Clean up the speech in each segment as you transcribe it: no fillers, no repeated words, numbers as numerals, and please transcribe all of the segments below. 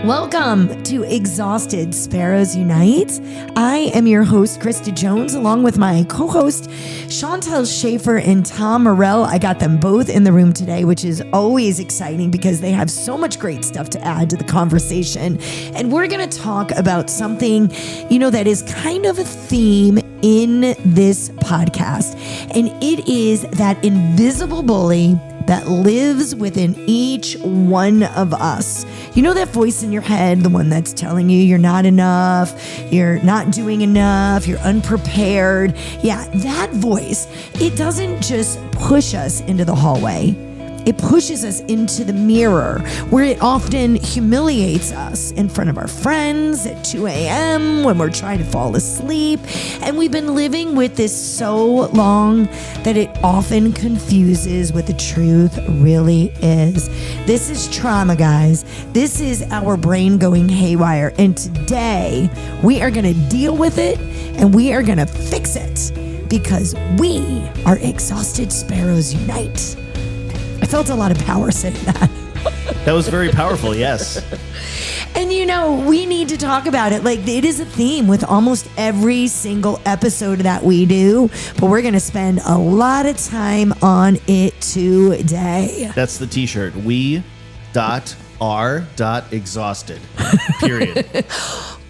Welcome to Exhausted Sparrows Unite. I am your host, Krista Jones, along with my co-host, Chantel Schaefer and Tom Morell. I got them both in the room today, which is always exciting because they have so much great stuff to add to the conversation. And we're going to talk about something, that is kind of a theme in this podcast. And it is that invisible bully that lives within each one of us. You know that voice in your head, the one that's telling you you're not enough, you're not doing enough, you're unprepared. Yeah, that voice, it doesn't just push us into the hallway. It pushes us into the mirror where it often humiliates us in front of our friends at 2 a.m. when we're trying to fall asleep. And we've been living with this so long that it often confuses what the truth really is. This is trauma, guys. This is our brain going haywire. And today we are going to deal with it and we are going to fix it because we are Exhausted Sparrows Unite. I felt a lot of power saying that. That was very powerful, yes. And we need to talk about it. Like, it is a theme with almost every single episode that we do, but we're going to spend a lot of time on it today. That's the t-shirt. We.are.exhausted. Period.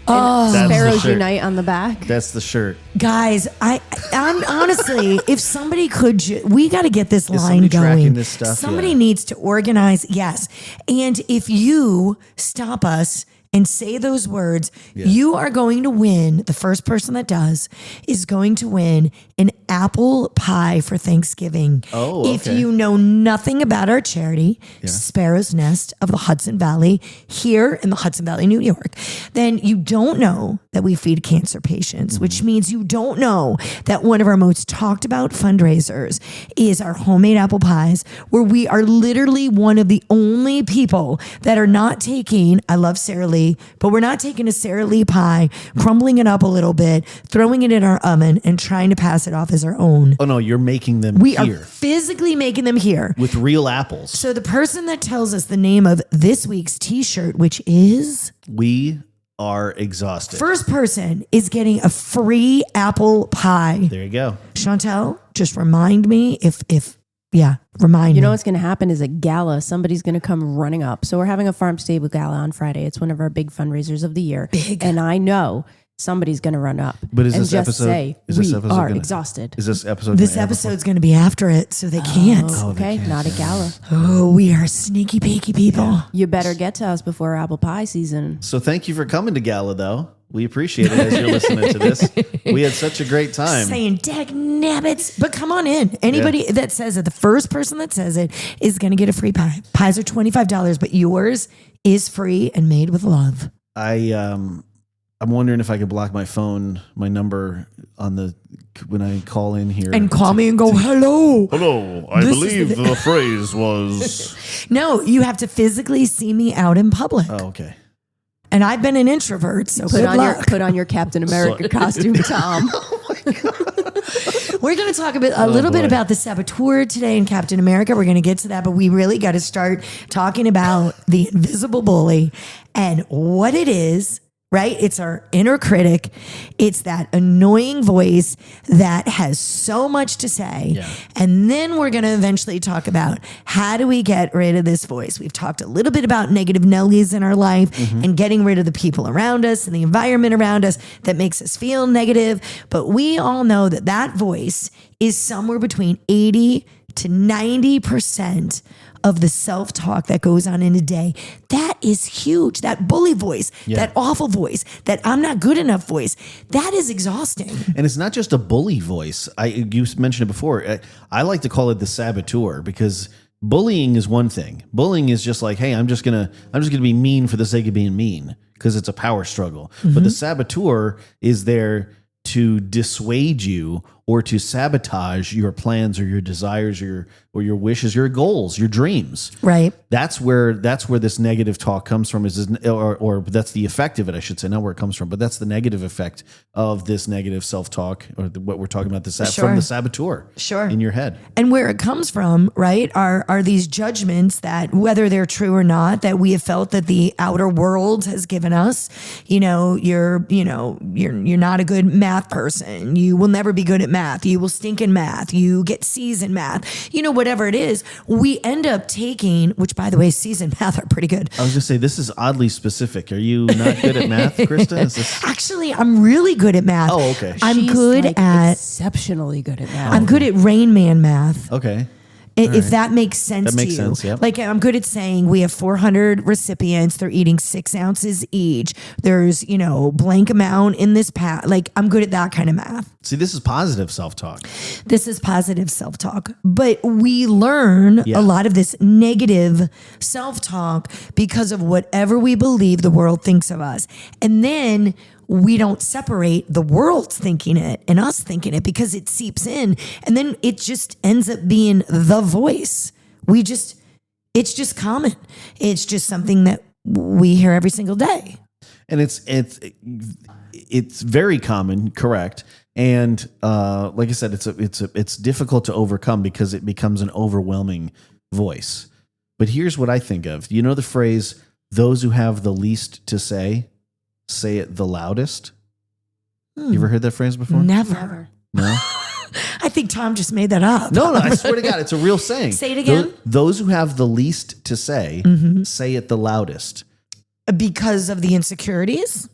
Sparrows Unite on the back. That's the shirt. Guys, I'm honestly, if somebody could, we got to get this line going. Tracking this stuff? Somebody needs to organize. Yes. And if you stop us and say those words, you are going to win. The first person that does is going to win an apple pie for Thanksgiving. Oh, okay. If you know nothing about our charity, Sparrow's Nest of the Hudson Valley, here in the Hudson Valley, New York, then you don't know that we feed cancer patients, which means you don't know that one of our most talked about fundraisers is our homemade apple pies, where we are literally one of the only people that are not taking, I love Sara Lee, but we're not taking a Sara Lee pie, crumbling it up a little bit, throwing it in our oven and trying to pass it off as our own. Oh no, you're making them We here. are physically making them here. With real apples. So the person that tells us the name of this week's t-shirt, which is We are exhausted. first person is getting a free apple pie. There you go. Chantel, just remind me remind me. You know what's going to happen is a gala. Somebody's going to come running up. So we're having a farm stable gala on Friday. It's one of our big fundraisers of the year. Big. And I know somebody's going to run up. But is and this just episode? say, Is this we episode are gonna, exhausted. Is this episode? This gonna air episode's going to be after it, so they can't. Okay, not a gala. Oh, we are sneaky peeky people. You better get to us before apple pie season. So thank you for coming to Gala, though. We appreciate it as you're listening to this. We had such a great time. Saying dag nabbits, but come on in. Anybody that says it, the first person that says it is going to get a free pie. Pies are $25, but yours is free and made with love. I'm wondering if I could block my phone, my number when I call in here. And call me and go, hello. Hello, I believe the phrase was. No, you have to physically see me out in public. Oh, okay. And I've been an introvert, so Put on your Captain America costume, Tom. We're going to talk a little bit about the Saboteur today in Captain America. We're going to get to that, but we really got to start talking about the invisible bully and what it is. Right? It's our inner critic. It's that annoying voice that has so much to say. Yeah. And then we're going to eventually talk about how do we get rid of this voice. We've talked a little bit about negative Nellies in our life and getting rid of the people around us and the environment around us that makes us feel negative. But we all know that that voice is somewhere between 80 to 90% of the self-talk that goes on in a day. That is huge. That bully voice, that awful voice, that I'm not good enough voice, that is exhausting. And it's not just a bully voice. You mentioned it before. I like to call it the saboteur because bullying is one thing. Bullying is just like, hey, I'm just gonna be mean for the sake of being mean because it's a power struggle. But the saboteur is there to dissuade you or to sabotage your plans or your desires or your wishes, your goals, your dreams. Right. That's where this negative talk comes from, or that's the effect of it, I should say, not where it comes from, but that's the negative effect of this negative self-talk, or what we're talking about, from the saboteur in your head. And where it comes from, right, are these judgments that, whether they're true or not, that we have felt that the outer world has given us. You're not a good math person. You will never be good at math. You will stink in math. You get C's in math. Whatever it is, we end up taking, which by the way, C's in math are pretty good. I was going to say, this is oddly specific. Are you not good at math, Krista? Actually, I'm really good at math. Oh, okay. She's good at exceptionally good at math. I'm good at Rain Man math. Okay. If that makes sense That makes to you. sense, yep. Like, I'm good at saying we have 400 recipients. They're eating 6 ounces each. There's, blank amount in this pack. Like, I'm good at that kind of math. See, this is positive self-talk. This is positive self-talk. But we learn a lot of this negative self-talk because of whatever we believe the world thinks of us. And then we don't separate the world's thinking it and us thinking it, because it seeps in, and then it just ends up being the voice. It's just common. It's just something that we hear every single day. And it's very common, correct? And like I said, it's difficult to overcome because it becomes an overwhelming voice. But here's what I think of. You know the phrase, "Those who have the least to say it the loudest"? You ever heard that phrase before? Never. No? I think Tom just made that up. No, I swear to God, it's a real saying. Say it again. Those who have the least to say it the loudest. Because of the insecurities?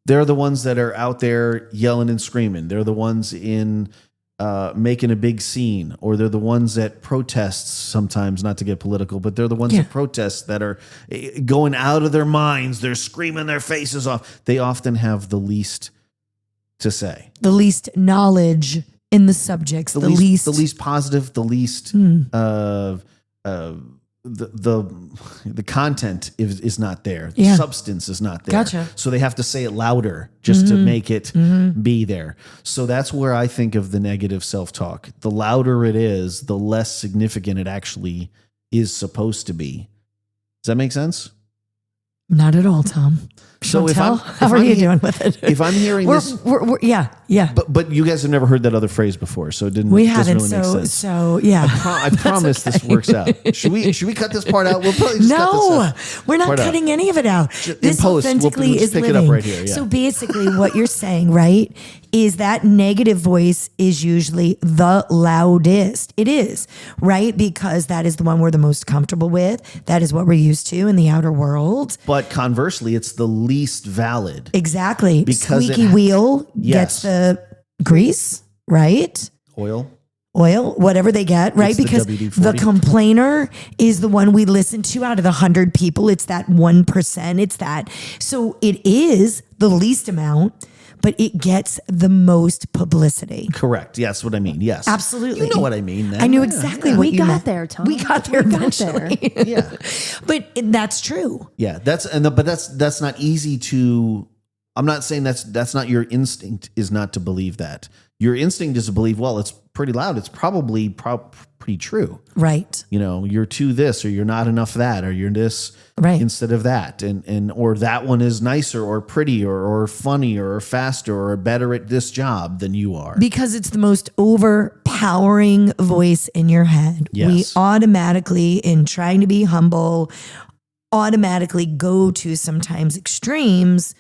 They're the ones that are out there yelling and screaming. They're the ones in making a big scene, or they're the ones that protests sometimes, not to get political, but they're the ones that protest, that are going out of their minds. They're screaming their faces off. They often have the least to say. The least knowledge in the subjects. The least positive, the least the content is not there. The substance is not there. Gotcha. So they have to say it louder just to make it be there. So that's where I think of the negative self-talk. The louder it is, the less significant it actually is supposed to be. Does that make sense? Not at all, Tom. So how are you doing with it? If I'm hearing this, yeah. But you guys have never heard that other phrase before, so it didn't. We haven't. Really make sense. So yeah. I promise this works out. Should we cut this part out? We'll probably just cut this we're not cutting any of it out. This post, authentically we'll is pick living. It up right here. Yeah. So basically, what you're saying, right, is that negative voice is usually the loudest. It is, right, because that is the one we're the most comfortable with. That is what we're used to in the outer world. But conversely, it's the least valid. Exactly. Because squeaky wheel gets the grease, right? Oil, whatever they get, right? Because the complainer is the one we listen to out of the 100 people. It's that 1%. It's that. So it is the least amount, but it gets the most publicity. Correct. Yes, what I mean. Yes. Absolutely. You know what I mean. Then. I knew exactly what you meant. We got there, Tom. We got there eventually. Yeah. But that's true. Yeah. But that's not easy to. I'm not saying that's not your instinct is not to believe that. Your instinct is to believe, well, it's pretty loud. It's probably pretty true. Right. You're too this, or you're not enough that, or you're this instead of that. And or that one is nicer or prettier or funnier or faster or better at this job than you are. Because it's the most overpowering voice in your head. Yes. We automatically, in trying to be humble, automatically go to sometimes extremes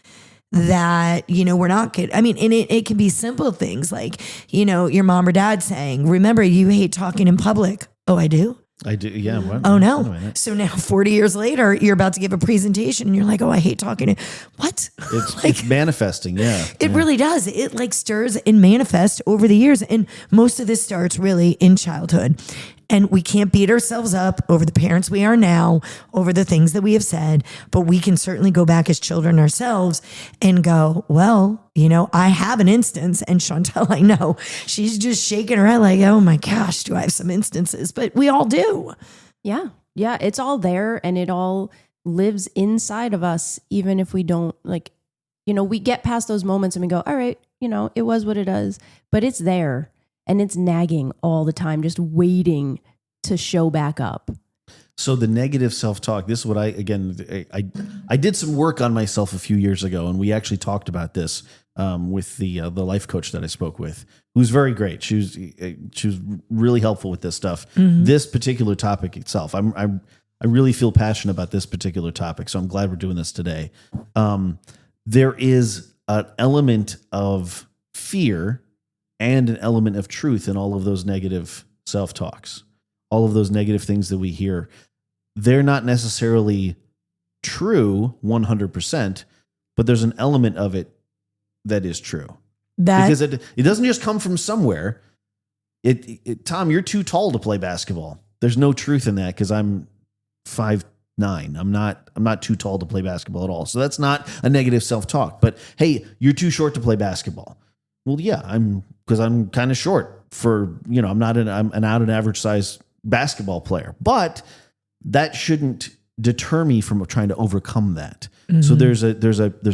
that, we're not good. I mean, and it can be simple things like, your mom or dad saying, remember, you hate talking in public. Oh, I do? I do. Yeah. What? Oh, no. So now 40 years later, you're about to give a presentation and you're like, oh, I hate talking. What? It's manifesting. Yeah. It really does. It stirs and manifests over the years. And most of this starts really in childhood. And we can't beat ourselves up over the parents we are now, over the things that we have said, but we can certainly go back as children ourselves and go, well, I have an instance, and Chantel, I know, she's just shaking her head like, oh my gosh, do I have some instances? But we all do. Yeah. Yeah. It's all there, and it all lives inside of us, even if we don't we get past those moments and we go, all right, it was what it is, but it's there and it's nagging all the time, just waiting to show back up. So the negative self-talk, this is what I did some work on myself a few years ago, and we actually talked about this with the life coach that I spoke with, who's very great. She was really helpful with this stuff. Mm-hmm. This particular topic itself, I really feel passionate about this particular topic, so I'm glad we're doing this today. There is an element of fear and an element of truth in all of those negative self-talks, all of those negative things that we hear. They're not necessarily true 100%, but there's an element of it that is true. Because it doesn't just come from somewhere. Tom, you're too tall to play basketball. There's no truth in that because I'm 5'9". I'm not too tall to play basketball at all. So that's not a negative self-talk. But hey, you're too short to play basketball. Well, yeah, because I'm kind of short for, I'm an out and average size basketball player. But that shouldn't deter me from trying to overcome that. Mm-hmm. So there's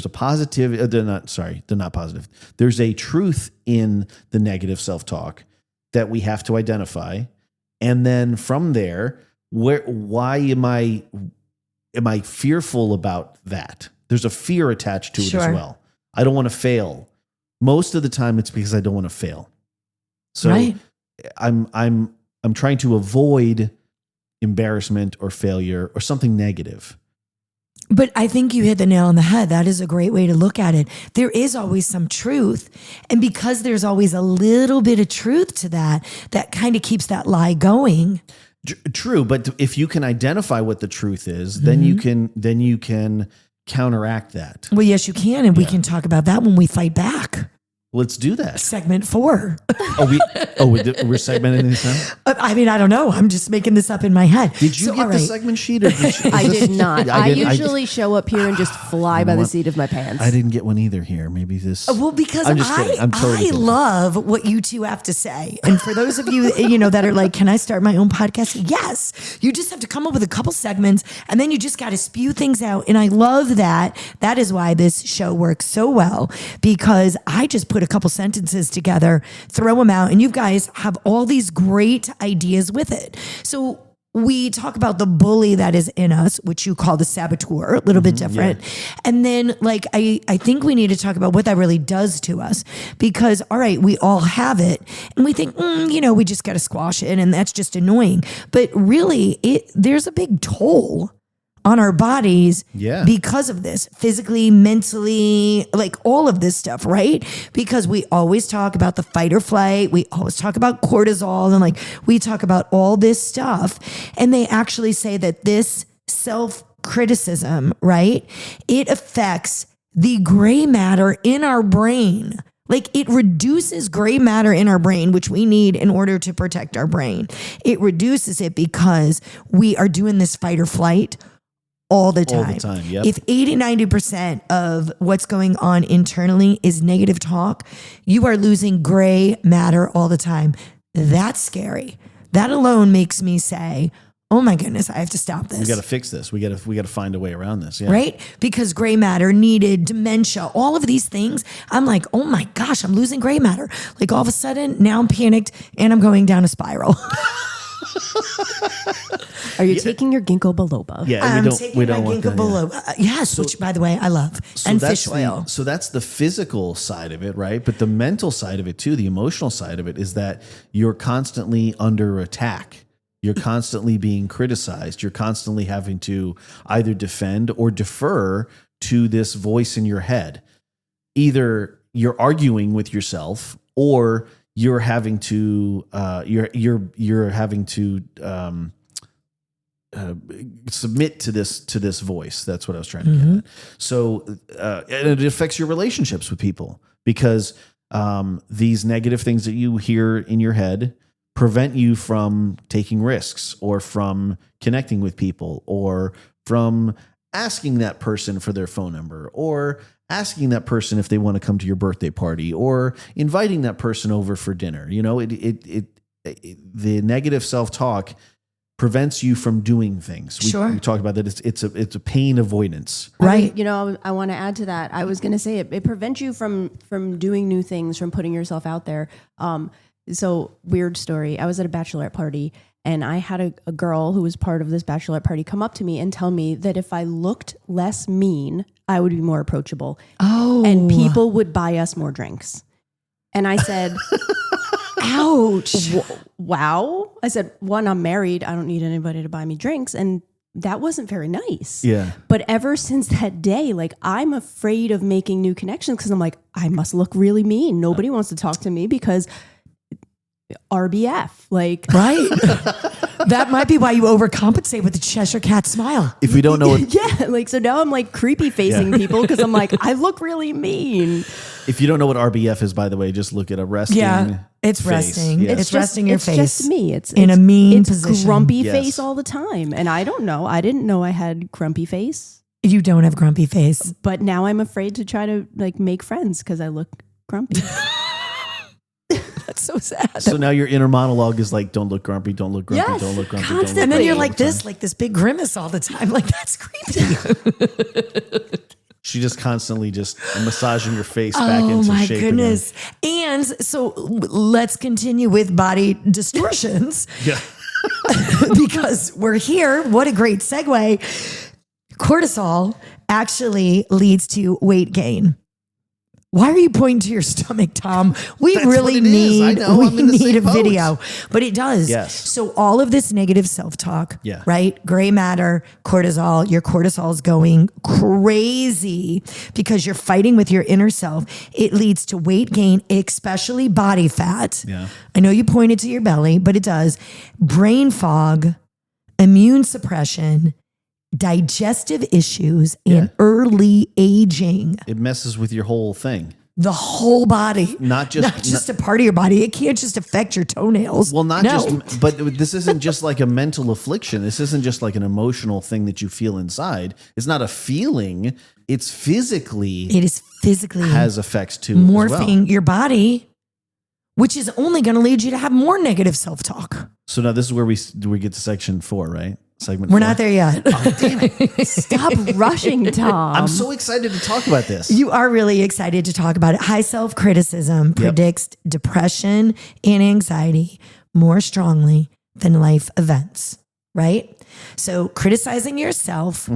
a positive. They're not positive. There's a truth in the negative self-talk that we have to identify, and then from there, why am I fearful about that? There's a fear attached to it as well. I don't want to fail. Most of the time, it's because I don't want to fail. So right. I'm trying to avoid embarrassment or failure or something negative. But I think you hit the nail on the head. That is a great way to look at it. There is always some truth. And because there's always a little bit of truth to that kind of keeps that lie going. True. But if you can identify what the truth is, then you can counteract that. Well, yes, you can. And we can talk about that when we fight back. Let's do that. Segment 4. We're segmenting this now? I don't know. I'm just making this up in my head. Did you get the segment sheet? Or I did not. I usually show up here and just fly by the seat of my pants. I didn't get one either here. Maybe this. Well, because I love what you two have to say. And for those of you, that are like, can I start my own podcast? Yes. You just have to come up with a couple segments and then you just got to spew things out. And I love that. That is why this show works so well, because I just put a couple sentences together, throw them out, and you guys have all these great ideas with it. So we talk about the bully that is in us, which you call the saboteur, a little bit different. Yeah. And then I think we need to talk about what that really does to us, because, all right, we all have it and we think, we just got to squash it and that's just annoying. But really there's a big toll on our bodies because of this, physically, mentally, like all of this stuff, right? Because we always talk about the fight or flight. We always talk about cortisol and we talk about all this stuff. And they actually say that this self-criticism, right? It affects the gray matter in our brain. It reduces gray matter in our brain, which we need in order to protect our brain. It reduces it because we are doing this fight or flight all the time. Yep. If 80-90% of what's going on internally is negative talk, you are losing gray matter all the time. That's scary. That alone makes me say, oh my goodness, I have to stop this. We got to fix this. We got to find a way around this. Yeah. Right? Because gray matter needed, dementia, all of these things. I'm like, oh my gosh, I'm losing gray matter. All of a sudden, now I'm panicked and I'm going down a spiral. Are you taking your ginkgo biloba? Yeah, we don't want ginkgo biloba. Yes, which by the way I love, and fish oil. So that's the physical side of it, right? But the mental side of it too, the emotional side of it, is that you're constantly under attack. You're constantly being criticized. You're constantly having to either defend or defer to this voice in your head. Either you're arguing with yourself, or you're having to submit to this voice. That's what I was trying to get at. So and it affects your relationships with people, because these negative things that you hear in your head prevent you from taking risks, or from connecting with people, or from asking that person for their phone number, or asking that person if they want to come to your birthday party, or inviting that person over for dinner. The negative self-talk prevents you from doing things. We talked about that. It's a pain avoidance. Right. I want to add to that. I was going to say it prevents you from doing new things, from putting yourself out there. So weird story. I was at a bachelorette party and I had a girl who was part of this bachelorette party come up to me and tell me that if I looked less mean, I would be more approachable. Oh. And people would buy us more drinks. And I said, ouch. Wow. I said, one, I'm married. I don't need anybody to buy me drinks. And that wasn't very nice. Yeah. But ever since that day, like I'm afraid of making new connections because I'm like, I must look really mean. Nobody wants to talk to me because RBF, like. Right. That might be why you overcompensate with the Cheshire Cat smile. If we don't know what, Yeah, like so now I'm like creepy facing people because I'm like, I look really mean. if you don't know what RBF is, by the way, just look at a resting. Yeah, it's face. resting. Yes. It's resting your face. It's just me. It's in a mean it's position. grumpy Yes. face all the time. And I don't know. I didn't know I had grumpy face. You don't have grumpy face. But now I'm afraid to try to like make friends because I look grumpy. That's so sad. So now your inner monologue is like, don't look grumpy, don't look grumpy, Yes, don't look grumpy, constantly. don't look And then grumpy you're all like the time. this, like this big grimace all the time. Like that's creepy. She just constantly just massaging your face back Oh into my shape goodness. And so let's continue with body distortions again. because we're here. What a great segue. Cortisol actually leads to weight gain. Why are you pointing to your stomach, Tom? We That's really what it is. I need know. I'm in the need a same boat. video, but it does. Yes. So all of this negative self-talk, Yeah. right? Gray matter, cortisol, your cortisol is going crazy because you're fighting with your inner self. It leads to weight gain, especially body fat. Yeah. I know you pointed to your belly, but it does. Brain fog, immune suppression, digestive issues, and early aging. It messes with your whole thing. The whole body. Not just a part of your body. It can't just affect your toenails. Well, not No. just, but this isn't just like a mental affliction. This isn't just like an emotional thing that you feel inside. It's not a feeling. It's physically It is physically has effects too. As well. morphing your body, which is only going to lead you to have more negative self-talk. So now this is where we get to section 4, right? Segment We're 4. not there yet. Stop rushing, Tom. I'm so excited to talk about this. You are really excited to talk about it. High self-criticism predicts depression and anxiety more strongly than life events, right? So criticizing yourself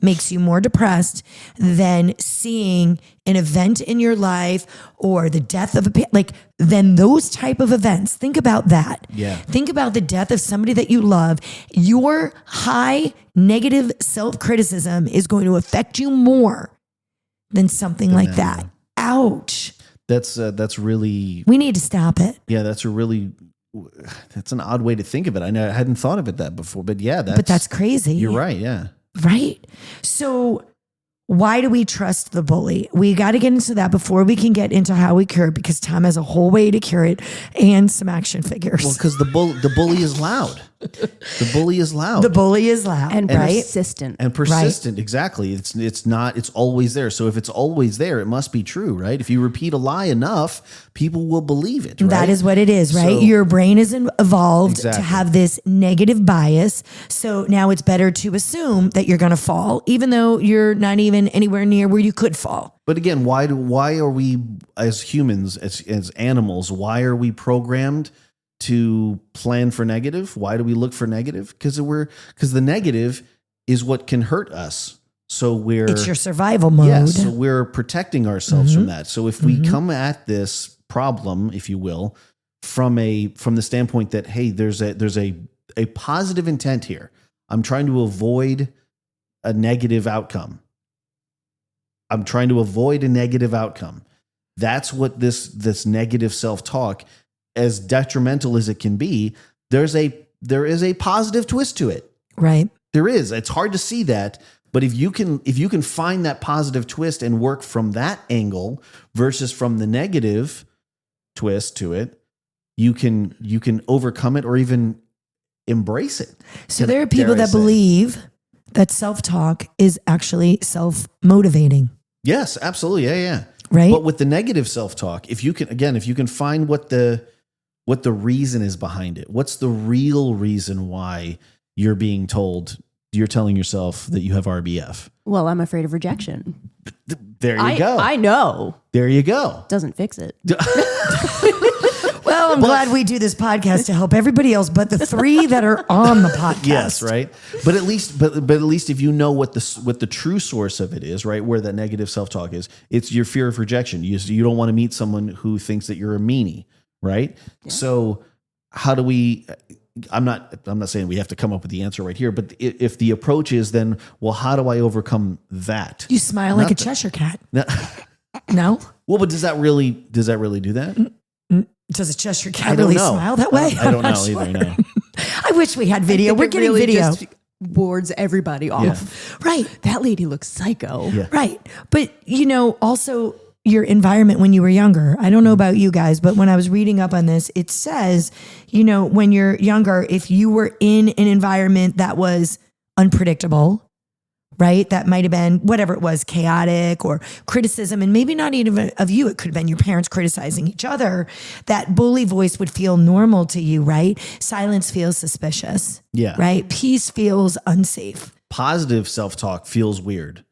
makes you more depressed than seeing an event in your life or the death of then those type of events. Think about that. Yeah. Think about the death of somebody that you love. Your high negative self-criticism is going to affect you more than something like that. Ouch. That's really, We need to stop it. yeah, that's an odd way to think of it. I know I hadn't thought of it that before, but yeah, But that's crazy. you're right. Yeah. Right? So why do we trust the bully? We got to get into that before we can get into how we cure it, because Tom has a whole way to cure it and some action figures. Well, because the bully is loud. The bully is loud. The bully is loud, and right? persistent. And persistent, exactly. It's always there. So if it's always there, it must be true, right? If you repeat a lie enough, people will believe it, right? That is what it is, right? So- Your brain is evolved to Exactly. have this negative bias. So now it's better to assume that you're going to fall, even though you're not even anywhere near where you could fall. But again, why are we as humans, as animals, why are we programmed to plan for negative? Why do we look for negative? Because the negative is what can hurt us. So It's your survival mode. yeah, so we're protecting ourselves from that. So if we come at this problem, if you will, from the standpoint that, hey, there's a positive intent here. I'm trying to avoid a negative outcome. That's what this negative self-talk, as detrimental as it can be, there is a positive twist to it. Right. There is. It's hard to see that, but if you can find that positive twist and work from that angle versus from the negative twist to it, you can overcome it or even embrace it. So there are people that believe that self-talk is actually self-motivating. Yes, absolutely. Yeah. Right. But with the negative self-talk, if you can find what the reason is behind it, what's the real reason why you're telling yourself that you have RBF. Well, I'm afraid of rejection. There you go. I know. There you go. Doesn't fix it. Well, I'm glad we do this podcast to help everybody else, but the 3 that are on the podcast. Yes, right. But at least if you know what the true source of it is, right, where that negative self-talk is, it's your fear of rejection. You don't want to meet someone who thinks that you're a meanie, right? Yeah. So how do we? I'm not saying we have to come up with the answer right here, but if the approach is then, well, how do I overcome that? You smile like a Cheshire cat. No. Well, but does that really do that? Does a Cheshire cat really smile that way? I don't know either. No. I wish we had video. We're getting really video. Just wards everybody off. Yeah. Right. That lady looks psycho. Yeah. Right. But, also your environment when you were younger. I don't know about you guys, but when I was reading up on this, it says, when you're younger, if you were in an environment that was unpredictable, right? That might have been whatever it was, chaotic or criticism, and maybe not even of you. It could have been your parents criticizing each other. That bully voice would feel normal to you, right? Silence feels suspicious. Yeah. Right? Peace feels unsafe. Positive self-talk feels weird.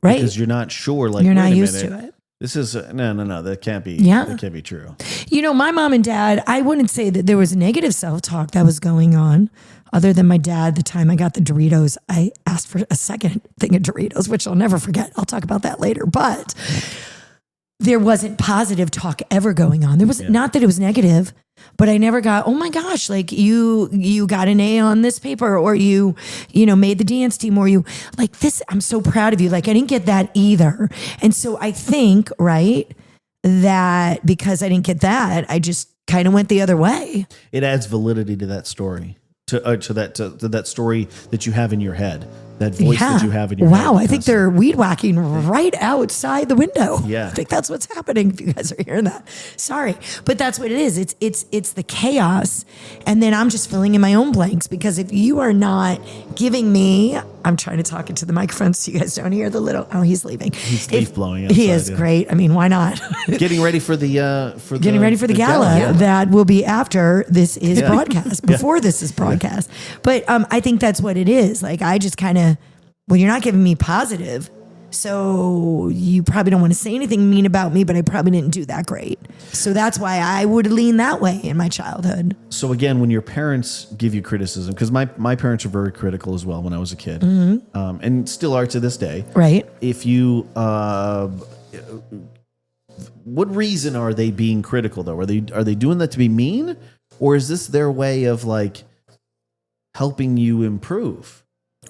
Right. Because you're not sure. Like, you're not used to it. This is no. That can't be. Yeah. That can't be true. My mom and dad, I wouldn't say that there was negative self-talk that was going on. Other than my dad, the time I got the Doritos, I asked for a second thing of Doritos, which I'll never forget. I'll talk about that later. But there wasn't positive talk ever going on. There was not that it was negative, but I never got, oh my gosh, like you got an A on this paper, or you made the dance team, or you like this. I'm so proud of you. Like I didn't get that either. And so I think, right, that because I didn't get that, I just kind of went the other way. It adds validity to that story. To that story that you have in your head, that voice that you have in your head. Wow, I think they're weed whacking right outside the window. Yeah, I think that's what's happening. If you guys are hearing that, sorry, but that's what it is. It's the chaos, and then I'm just filling in my own blanks because if you are not giving me, I'm trying to talk into the microphone so you guys don't hear the little. Oh, he's leaving. He's leaf blowing. Outside, he is great. I mean, why not? Getting ready for the gala that will be after this is broadcast. Before this is broadcast. But I think that's what it is. Like I just kind of, you're not giving me positive, so you probably don't want to say anything mean about me, but I probably didn't do that great. So that's why I would lean that way in my childhood. So again, when your parents give you criticism, because my parents are very critical as well when I was a kid, and still are to this day. Right. If you, what reason are they being critical though? Are they doing that to be mean, or is this their way of like helping you improve?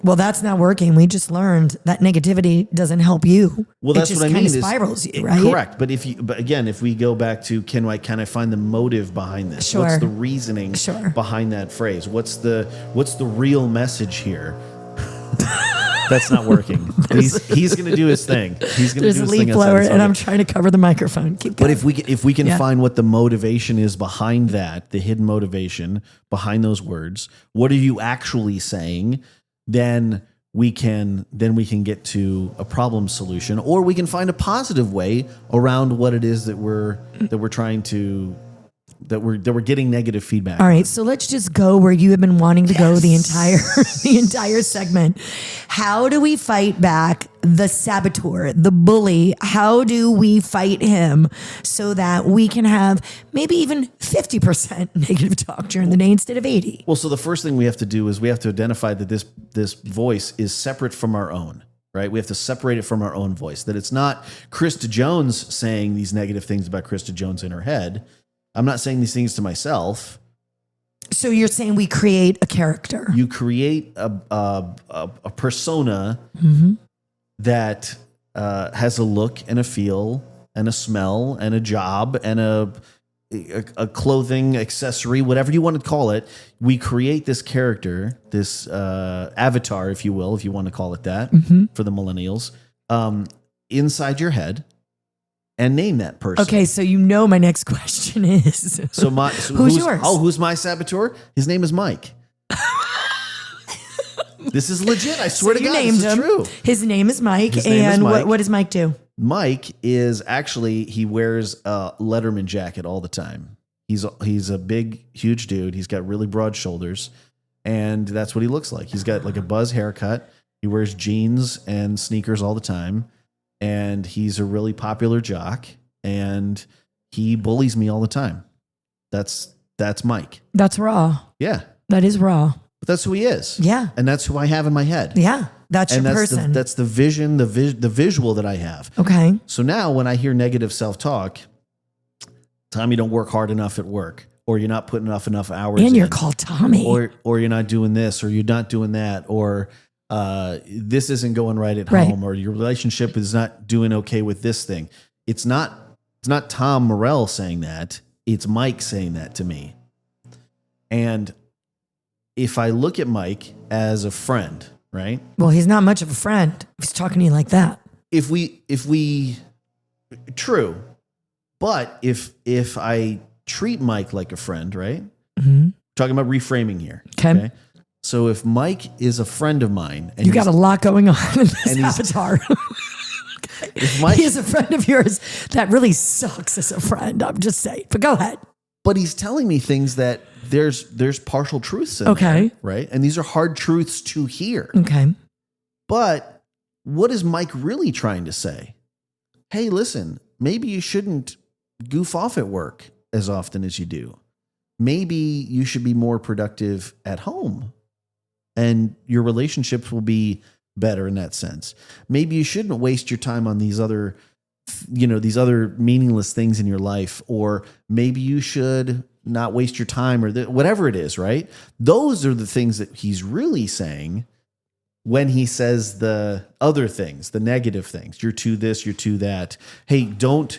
Well, that's not working. We just learned that negativity doesn't help you. Well, that's what I mean. It just kind of spirals you, right? Correct. But again, if we go back to can I find the motive behind this? Sure. What's the reasoning behind that phrase? What's the real message here? That's not working. He's going to do his thing. He's going to do his thing. There's a leaf blower, and I'm trying to cover the microphone. Keep going. But if we can find what the motivation is behind that, the hidden motivation behind those words, what are you actually saying? Then we can get to a problem solution, or we can find a positive way around what it is that we're trying to. That we're getting negative feedback. All right, so let's just go where you have been wanting to go the entire segment. How do we fight back the saboteur, the bully? How do we fight him so that we can have maybe even 50% negative talk during the day instead of 80? Well, so the first thing we have to do is we have to identify that this voice is separate from our own. Right? We have to separate it from our own voice. That it's not Krista Jones saying these negative things about Krista Jones in her head. I'm not saying these things to myself. So you're saying we create a character. You create a persona that has a look and a feel and a smell and a job and a clothing accessory, whatever you want to call it. We create this character, this avatar, if you will, if you want to call it that, for the millennials, inside your head. And name that person. Okay, so my next question is. Who's yours? Oh, who's my saboteur? His name is Mike. This is legit. I swear to God, this is true. His name is Mike. What does Mike do? Mike is actually, he wears a Letterman jacket all the time. He's a big, huge dude. He's got really broad shoulders. And that's what he looks like. He's got like a buzz haircut. He wears jeans and sneakers all the time. And he's a really popular jock. And he bullies me all the time. That's Mike. That's raw. Yeah. That is raw. But that's who he is. Yeah. And that's who I have in my head. Yeah. That's and your that's person. that's the vision, the visual that I have. Okay. So now when I hear negative self-talk, Tom, you don't work hard enough at work, or you're not putting enough hours And you're in, called Tommy. or you're not doing this, or you're not doing that, or this isn't going right at Right. home, or your relationship is not doing okay with this thing. It's not Tom Morell saying that. It's Mike saying that to me. And if I look at Mike as a friend, right? Well, he's not much of a friend. If he's talking to you like that. If we true, but if I treat Mike like a friend, right? Mm-hmm. Talking about reframing here. Okay. So if Mike is a friend of mine, and You got a lot going on in this and he's- avatar. if Mike, He is a friend of yours that really sucks as a friend. I'm just saying. But go ahead. but he's telling me things that there's partial truths in Okay. there, right? And these are hard truths to hear. Okay. But what is Mike really trying to say? Hey, listen, maybe you shouldn't goof off at work as often as you do. Maybe you should be more productive at home, and your relationships will be better in that sense. Maybe you shouldn't waste your time on these other meaningless things in your life, or maybe you should not waste your time, or whatever it is, right? Those are the things that he's really saying when he says the other things, the negative things. You're too this, you're too that. Hey, don't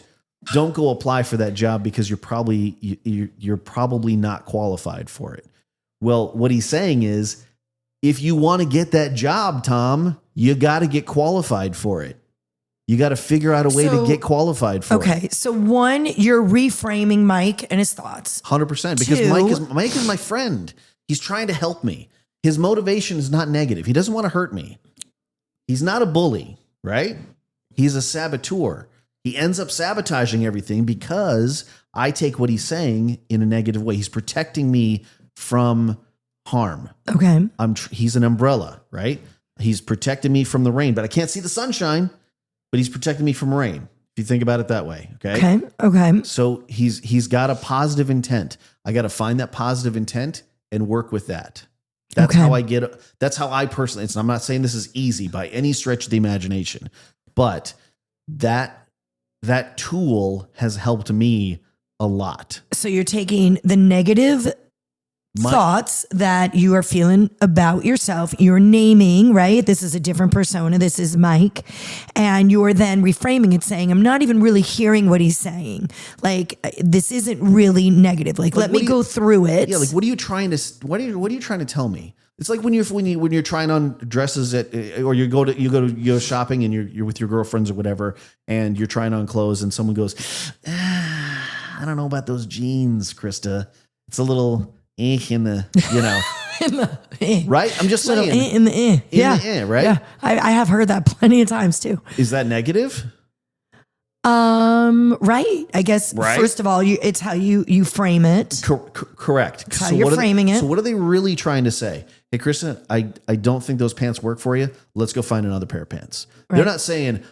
go apply for that job because you're probably not qualified for it. Well, what he's saying is, if you want to get that job, Tom, you got to get qualified for it. You got to figure out a way to get qualified for it. Okay. So one, you're reframing Mike and his thoughts. 100%. Because Two- Mike is my friend. He's trying to help me. His motivation is not negative. He doesn't want to hurt me. He's not a bully, right? He's a saboteur. He ends up sabotaging everything because I take what he's saying in a negative way. He's protecting me from harm. Okay. He's an umbrella, right? He's protecting me from the rain, but I can't see the sunshine, but he's protecting me from rain. If you think about it that way, okay? Okay. Okay. So he's got a positive intent. I got to find that positive intent and work with that. That's Okay. that's how I personally, I'm not saying this is easy by any stretch of the imagination, but that tool has helped me a lot. So you're taking the negative thoughts that you are feeling about yourself. You're naming, right? This is a different persona. This is Mike. And you're then reframing it, saying, I'm not even really hearing what he's saying. Like, this isn't really negative. Like let me go through it. Yeah. Like, what are you trying to tell me? It's like when you're trying on dresses or you go shopping and you're with your girlfriends or whatever, and you're trying on clothes and someone goes, I don't know about those jeans, Krista. It's a little in the, In the, right? I'm just saying. In the yeah. the right? Yeah. I have heard that plenty of times too. Is that negative? Right. I guess Right? first of all, it's how you frame it. Correct. That's how you're framing it. So what are they really trying to say? Hey, Krista, I don't think those pants work for you. Let's go find another pair of pants. Right. They're not saying,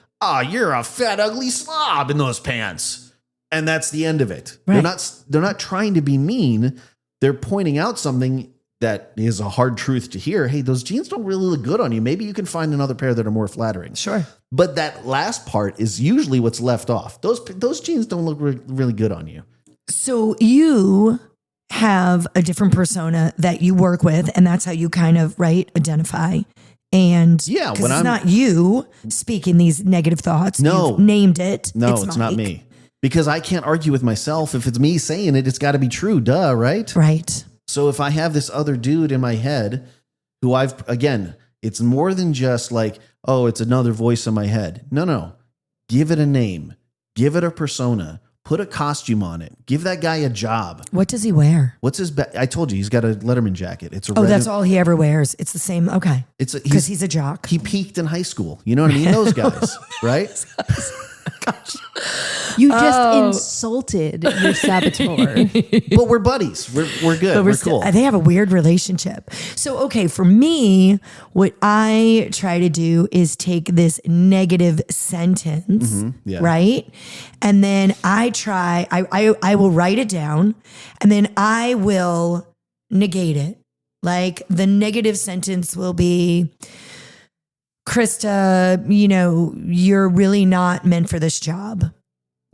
you're a fat, ugly slob in those pants. And that's the end of it. Right. They're not trying to be mean. They're pointing out something that is a hard truth to hear. Hey, those jeans don't really look good on you. Maybe you can find another pair that are more flattering. Sure. But that last part is usually what's left off. Those jeans don't look really good on you. So you have a different persona that you work with, and that's how you kind of identify. And Yeah, 'cause when it's I'm not you speaking these negative thoughts. No. You've named it. No, it's not Mike. me. Because I can't argue with myself. If it's me saying it, it's got to be true. Duh, right? Right. So if I have this other dude in my head who it's more than just like, oh, it's another voice in my head. No. Give it a name. Give it a persona. Put a costume on it. Give that guy a job. What does he wear? What's his I told you, he's got a Letterman jacket. It's a Oh, that's all he ever wears. It's the same. Okay. Because he's a jock. He peaked in high school. You know what I mean? Those guys, right? You just insulted your saboteur. But we're buddies. We're good. But We're cool. they have a weird relationship. So, okay, for me, what I try to do is take this negative sentence, Yeah. right? And then I will write it down and then I will negate it. Like the negative sentence will be, Krista, you're really not meant for this job.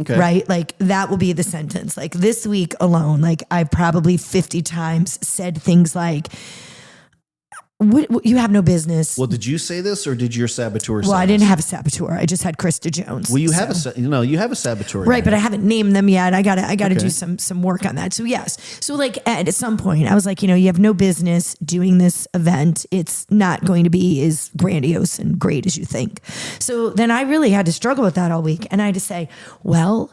Okay. Right? Like that will be the sentence. Like this week alone, like I probably 50 times said things like, you have no business. Well, did you say this or did your saboteur say Well, I this? didn't have a saboteur. I just had Krista Jones. Well, you have you have a saboteur. Right, but I haven't named them yet. I gotta Okay. do some work on that. So yes. So like at some point I was like, you have no business doing this event. It's not going to be as grandiose and great as you think. So then I really had to struggle with that all week. And I had to say, well,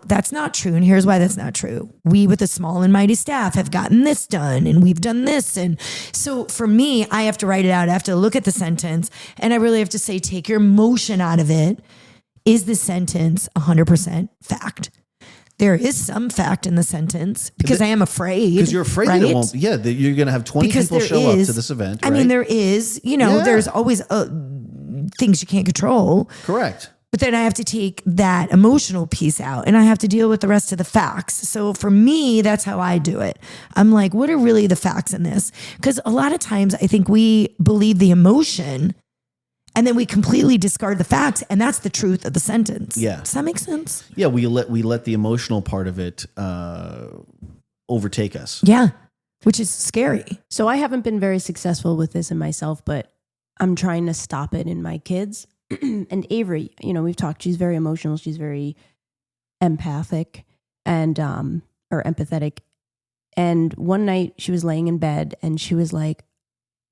that's not true. And here's why that's not true. We with a small and mighty staff have gotten this done and we've done this. And so for me, I have to write it out. I have to look at the sentence and I really have to say, take your emotion out of it. Is the sentence 100% fact? There is some fact in the sentence because I am afraid. Because you're afraid that it right? won't. Yeah, that you're going to have 20 Because people there show up is- to this event. I right? mean, there is, Yeah. there's always things you can't control. Correct. But then I have to take that emotional piece out and I have to deal with the rest of the facts. So for me, that's how I do it. I'm like, what are really the facts in this? Because a lot of times I think we believe the emotion and then we completely discard the facts. And that's the truth of the sentence. Yeah. Does that make sense? Yeah, we let the emotional part of it overtake us. Yeah. Which is scary. So I haven't been very successful with this in myself, but I'm trying to stop it in my kids. And Avery, we've talked, she's very emotional. She's very empathic and, or empathetic. And one night she was laying in bed and she was like,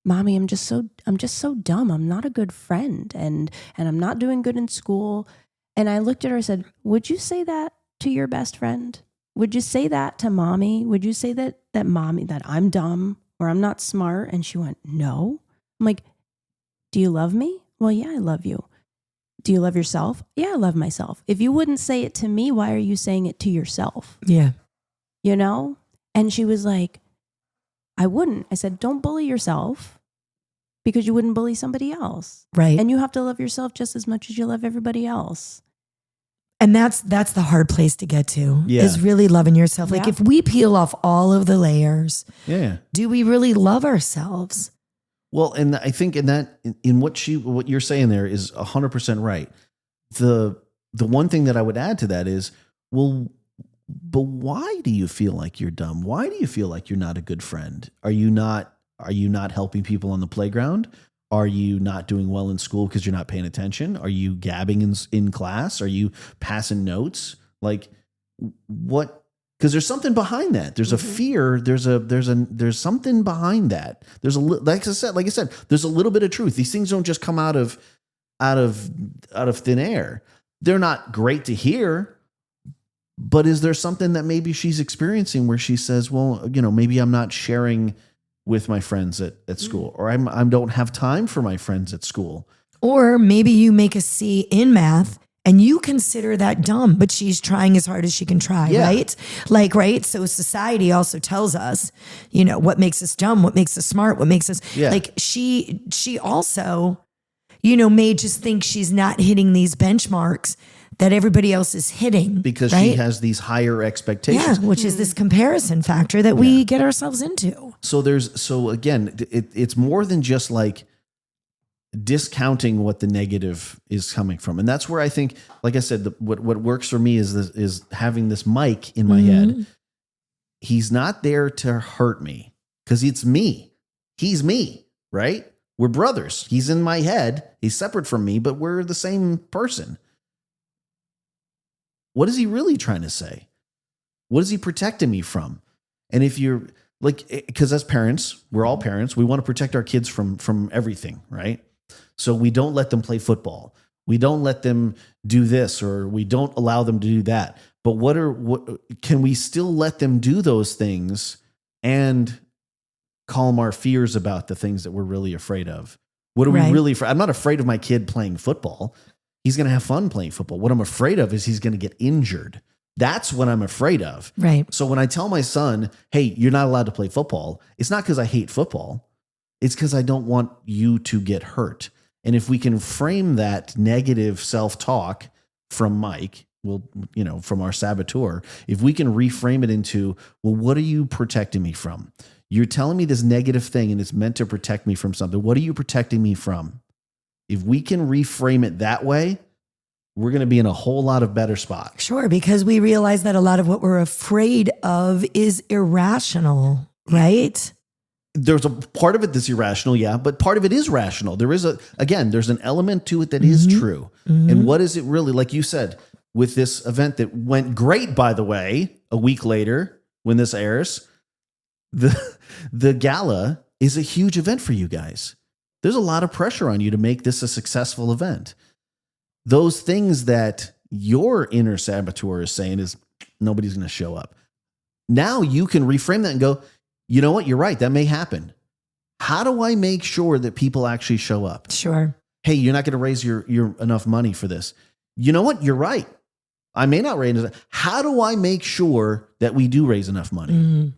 Mommy, I'm just so dumb. I'm not a good friend and I'm not doing good in school. And I looked at her and said, would you say that to your best friend? Would you say that to Mommy? Would you say that Mommy, that I'm dumb or I'm not smart? And she went, no. I'm like, do you love me? Well, yeah, I love you. Do you love yourself? Yeah, I love myself. If you wouldn't say it to me, why are you saying it to yourself? Yeah. And she was like, I wouldn't. I said, don't bully yourself because you wouldn't bully somebody else. Right. And you have to love yourself just as much as you love everybody else. And that's the hard place to get to Yeah. is really loving yourself. Like Yeah. if we peel off all of the layers, Yeah. do we really love ourselves? Well, and I think in what you're saying there is 100% right. The one thing that I would add to that is, well, but why do you feel like you're dumb? Why do you feel like you're not a good friend? Are you not helping people on the playground? Are you not doing well in school because you're not paying attention? Are you gabbing in class? Are you passing notes? Like what? Because there's something behind that. There's a fear. There's something behind that. Like I said, there's a little bit of truth. These things don't just come out of thin air. They're not great to hear, but is there something that maybe she's experiencing where she says, well, maybe I'm not sharing with my friends at school, or I don't have time for my friends at school. Or maybe you make a C in math and you consider that dumb, but she's trying as hard as she can try, Yeah. right? Like, right? So society also tells us, what makes us dumb, what makes us smart, what makes us like she also, may just think she's not hitting these benchmarks that everybody else is hitting. Because right? she has these higher expectations. Yeah, which is this comparison factor that we get ourselves into. So again, it's more than just like discounting what the negative is coming from. And that's where I think, like I said, what works for me is having this mic in my head. He's not there to hurt me because it's me. He's me, right? We're brothers. He's in my head. He's separate from me, but we're the same person. What is he really trying to say? What is he protecting me from? And if you're like, because as parents, we're all parents, we want to protect our kids from everything, right? So we don't let them play football. We don't let them do this, or we don't allow them to do that. But what can we still let them do those things and calm our fears about the things that we're really afraid of? What are we really afraid? I'm not afraid of my kid playing football. He's going to have fun playing football. What I'm afraid of is he's going to get injured. That's what I'm afraid of. Right. So when I tell my son, hey, you're not allowed to play football, it's not because I hate football. It's because I don't want you to get hurt. And if we can frame that negative self-talk from Mike, from our saboteur, if we can reframe it into, well, what are you protecting me from? You're telling me this negative thing and it's meant to protect me from something. What are you protecting me from? If we can reframe it that way, we're going to be in a whole lot of better spot. Sure, because we realize that a lot of what we're afraid of is irrational, right? There's a part of it that's irrational, yeah, but part of it is rational. There's an element to it that is true. And what is it really, like you said, with this event that went great, by the way, a week later when this airs, the gala is a huge event for you guys. There's a lot of pressure on you to make this a successful event. Those things that your inner saboteur is saying is nobody's going to show up. Now you can reframe that and go, you know what? You're right. That may happen. How do I make sure that people actually show up? Sure. Hey, you're not going to raise your enough money for this. You know what? You're right. I may not raise enough. How do I make sure that we do raise enough money?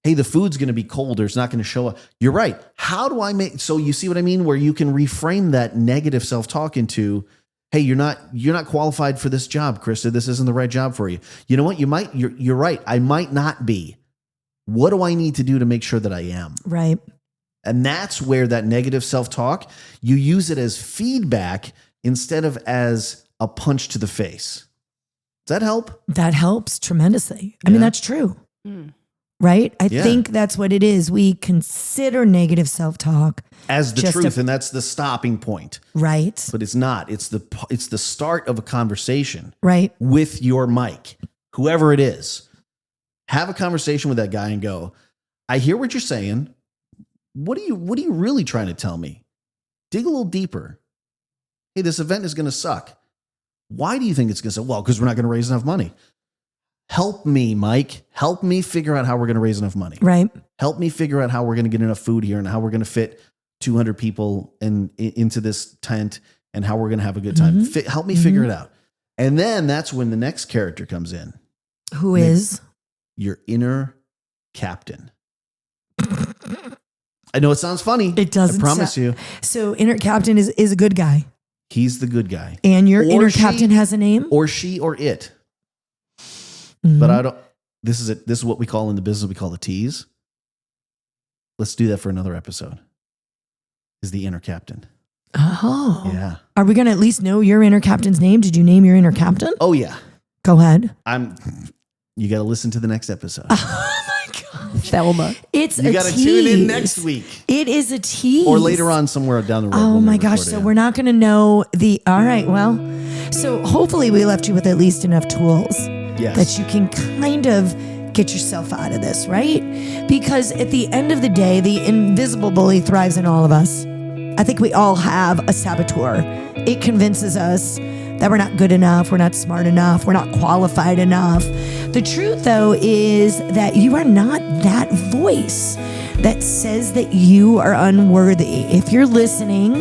Hey, the food's going to be cold or it's not going to show up. You're right. How do I make, so you see what I mean? Where you can reframe that negative self-talk into, hey, you're not qualified for this job, Krista. This isn't the right job for you. You know what? You're right. I might not be. What do I need to do to make sure that I am? Right. And that's where that negative self-talk, you use it as feedback instead of as a punch to the face. Does that help? That helps tremendously. I mean, that's true. Right? I think that's what it is. We consider negative self-talk as the truth, and that's the stopping point. Right. But it's not. It's the start of a conversation. Right. With your Mike, whoever it is. Have a conversation with that guy and go, I hear what you're saying. What are you really trying to tell me? Dig a little deeper. Hey, this event is going to suck. Why do you think it's going to suck? Well, because we're not going to raise enough money. Help me, Mike. Help me figure out how we're going to raise enough money. Right. Help me figure out how we're going to get enough food here and how we're going to fit 200 people into this tent and how we're going to have a good time. Help me figure it out. And then that's when the next character comes in. Who is? Your inner captain. I know it sounds funny. It doesn't. I promise you. So inner captain is a good guy. He's the good guy. And your inner captain has a name? Or she or it. But I don't, this is it. This is what we call in the business, we call the tease. Let's do that for another episode. Is the inner captain. Oh. Yeah. Are we going to at least know your inner captain's name? Did you name your inner captain? Oh yeah. Go ahead. You got to listen to the next episode. Oh my God. Thelma. It's you got to tune in next week. It is a tease. Or later on somewhere down the road. Oh my gosh. So we're not going to know all right. Well, so hopefully we left you with at least enough tools. Yes. That you can kind of get yourself out of this, right? Because at the end of the day, the invisible bully thrives in all of us. I think we all have a saboteur. It convinces us that we're not good enough, we're not smart enough, we're not qualified enough. The truth, though, is that you are not that voice that says that you are unworthy. If you're listening,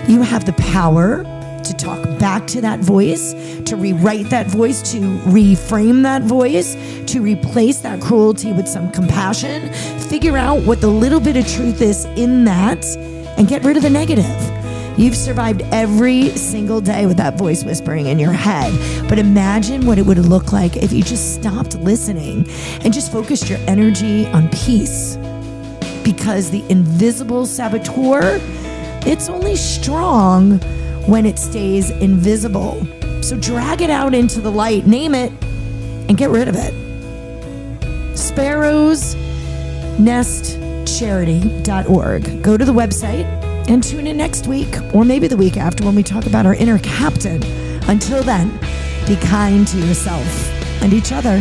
you have the power to talk back to that voice, to rewrite that voice, to reframe that voice, to replace that cruelty with some compassion, figure out what the little bit of truth is in that, and get rid of the negative. You've survived every single day with that voice whispering in your head, but imagine what it would look like if you just stopped listening and just focused your energy on peace. Because the invisible saboteur, it's only strong when it stays invisible. So drag it out into the light, name it, and get rid of it. sparrowsnestcharity.org. Go to the website and tune in next week, or maybe the week after, when we talk about our inner captain. Until then, be kind to yourself and each other.